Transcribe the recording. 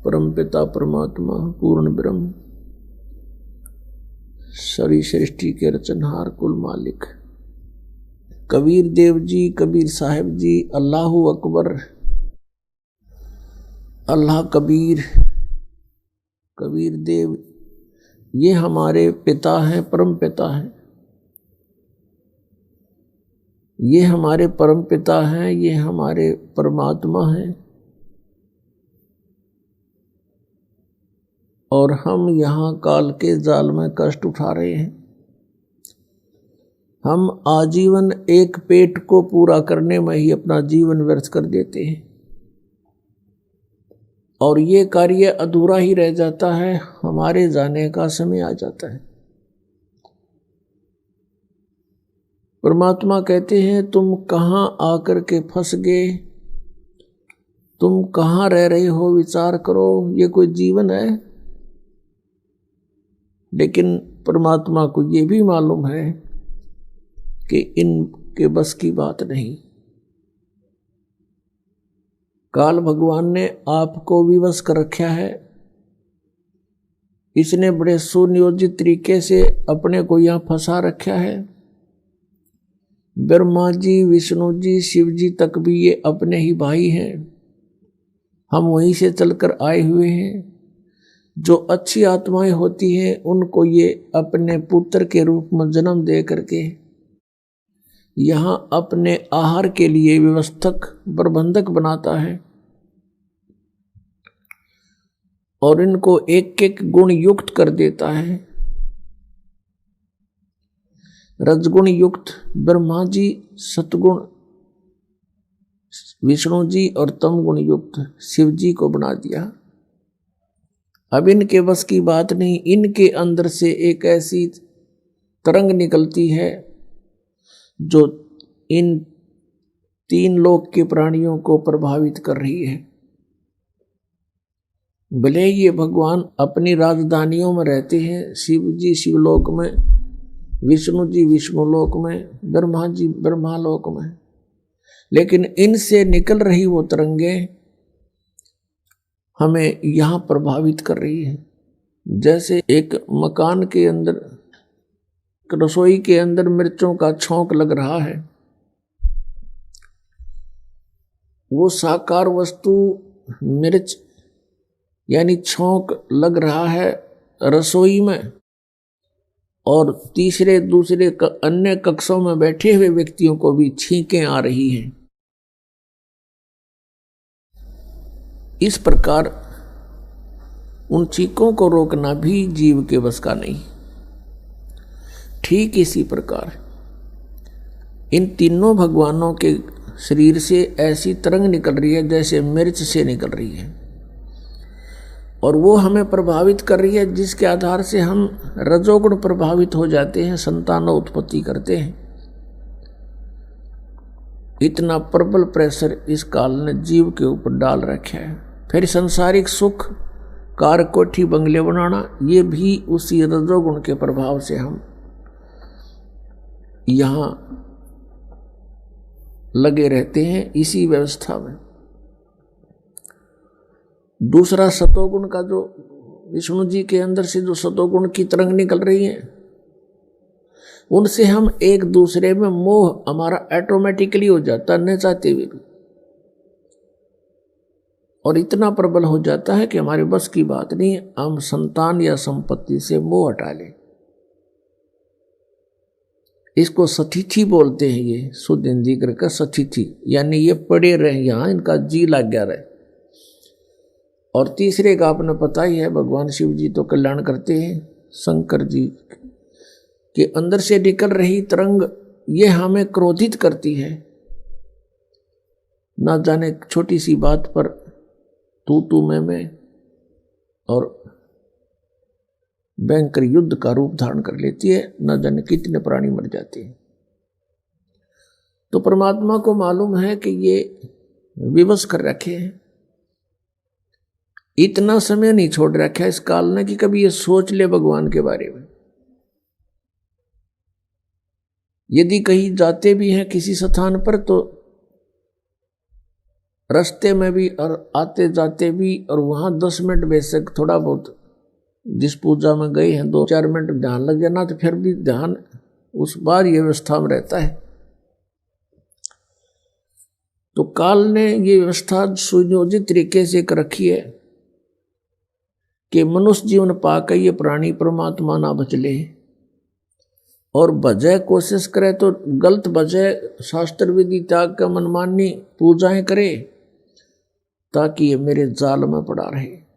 परमपिता परमात्मा पूर्ण ब्रह्म सारी सृष्टि के रचनहार कुल मालिक कबीर देव जी, कबीर साहिब जी, अल्लाहु अकबर, अल्लाह कबीर, कबीर देव, ये हमारे पिता हैं, परम पिता हैं। ये हमारे परम पिता हैं, ये हमारे परमात्मा हैं। और हम यहाँ काल के जाल में कष्ट उठा रहे हैं। हम आजीवन एक पेट को पूरा करने में ही अपना जीवन व्यर्थ कर देते हैं और ये कार्य अधूरा ही रह जाता है। हमारे जाने का समय आ जाता है। परमात्मा कहते हैं, तुम कहाँ आकर के फंस गए, तुम कहाँ रह रहे हो, विचार करो, ये कोई जीवन है। लेकिन परमात्मा को ये भी मालूम है कि इनके बस की बात नहीं। काल भगवान ने आपको विवश कर रखा है। इसने बड़े सुनियोजित तरीके से अपने को यहां फंसा रखा है। ब्रह्मा जी, विष्णु जी, शिव जी तक भी ये अपने ही भाई हैं। हम वहीं से चलकर आए हुए हैं। जो अच्छी आत्माएं होती हैं उनको ये अपने पुत्र के रूप में जन्म दे करके यहाँ अपने आहार के लिए व्यवस्थक प्रबंधक बनाता है और इनको एक एक गुण युक्त कर देता है। रजगुण युक्त ब्रह्मा जी, सतगुण विष्णु जी और तम गुण युक्त शिव जी को बना दिया। अब इनके बस की बात नहीं। इनके अंदर से एक ऐसी तरंग निकलती है जो इन तीन लोक के प्राणियों को प्रभावित कर रही है। भले ये भगवान अपनी राजधानियों में रहते हैं, शिव जी शिवलोक में, विष्णु जी विष्णुलोक में, ब्रह्मा जी ब्रह्मालोक में, लेकिन इनसे निकल रही वो तरंगें हमें यहाँ प्रभावित कर रही है। जैसे एक मकान के अंदर, रसोई के अंदर मिर्चों का छौंक लग रहा है। वो साकार वस्तु मिर्च यानी छौंक लग रहा है रसोई में, और तीसरे दूसरे अन्य कक्षों में बैठे हुए व्यक्तियों को भी छींकें आ रही हैं। इस प्रकार उन छींकों को रोकना भी जीव के बस का नहीं। ठीक इसी प्रकार इन तीनों भगवानों के शरीर से ऐसी तरंग निकल रही है जैसे मिर्च से निकल रही है, और वो हमें प्रभावित कर रही है, जिसके आधार से हम रजोगुण प्रभावित हो जाते हैं, संतान उत्पत्ति करते हैं। इतना प्रबल प्रेशर इस काल ने जीव के ऊपर डाल रखा है। फिर संसारिक सुख, कार कोठी बंगले बनाना, ये भी उसी रजोगुण के प्रभाव से हम यहाँ लगे रहते हैं, इसी व्यवस्था में। दूसरा सतोगुण का, जो विष्णु जी के अंदर से जो सतोगुण की तरंग निकल रही है, उनसे हम एक दूसरे में मोह हमारा ऑटोमेटिकली हो जाता है, न चाहते हुए भी, और इतना प्रबल हो जाता है कि हमारे बस की बात नहीं है। हम संतान या संपत्ति से मोह हटा लें। इसको सतिथि बोलते हैं। ये शुद्ध हिंदी का सतिथि, यानी ये पड़े रहे यहाँ, इनका जी लग गया रहे। और तीसरे का आपने पता ही है, भगवान शिव जी तो कल्याण करते हैं। शंकर जी के अंदर से निकल रही तरंग ये हमें क्रोधित करती है। ना जाने छोटी सी बात पर तू मैं और भयंकर युद्ध का रूप धारण कर लेती है। न जाने कितने प्राणी मर जाते हैं। तो परमात्मा को मालूम है कि ये विवश कर रखे हैं। इतना समय नहीं छोड़ रखा है इस काल ने कि कभी ये सोच ले भगवान के बारे में। यदि कहीं जाते भी हैं किसी स्थान पर, तो रास्ते में भी और आते जाते भी, और वहाँ 10 मिनट बेशक थोड़ा बहुत जिस पूजा में गए हैं 2-4 मिनट ध्यान लग जाना, तो फिर भी ध्यान उस बार ये व्यवस्था में रहता है। तो काल ने ये व्यवस्था सुनियोजित तरीके से कर रखी है कि मनुष्य जीवन पाकर ये प्राणी परमात्मा ना बचले, और बजाय कोशिश करे तो गलत बजाय शास्त्र विधि त्याग का मनमानी पूजाएं करे, ताकि ये मेरे जाल में पड़ा रहे।